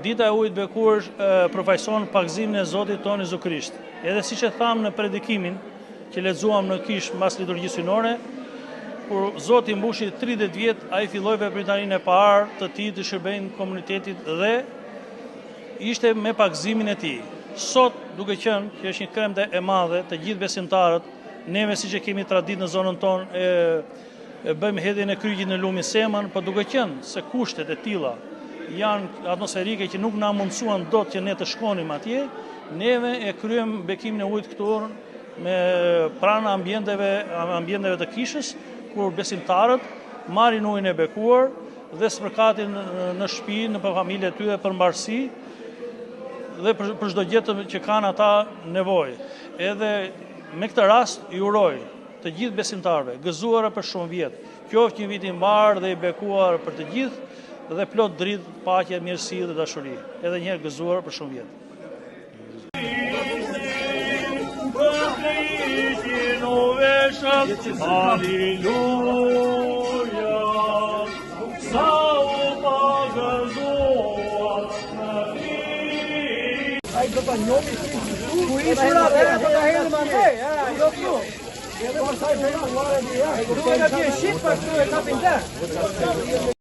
Dita e ujit bekuar përfaqëson pagëzimin e Zotit tonë Jezu Krisht. Edhe siç e thamë në predikimin që lexuam në kish mbas liturgjisë synore, kur Zoti mbushi 30 vjet, ai filloi veprimtarinë e parë të tij të shërbejnë komunitetit dhe ishte me pagëzimin e tij. Sot, duke qenë që është një kremte e madhe të gjithë besimtarët, neve siç e kemi traditë në zonën tonë e bëjmë hedhjen e kryqit në lumin Seman, por duke qenë se kushtet e tilla janë atmosferike që nuk na mundsuan dot që ne të shkonim atje, neve e kryem bekimin e ujit këtu me pranë ambienteve të kishës, kur besimtarët marrin ujin e bekuar dhe spërkatin në shtëpi, në familjet e tyre për mbarësi dhe për çdo gjë që kanë ata nevojë. Edhe me këtë rast i uroj të gjithë besimtarëve, gëzuara për shumë vjet, qoftë një vit i mbar dhe i bekuar për të gjithë dhe plot dritë, paqe, mirësi dhe dashuri. Edhe një herë gëzuar për shumë vjet. Halleluja, sa u pagëzuar në fri. Ai do ta njohë ku ishte ora do ta hedhë më ne, jo këtu. Edhe pastaj bëjmë uare dia. Do të na bie shit pas këtu e kapin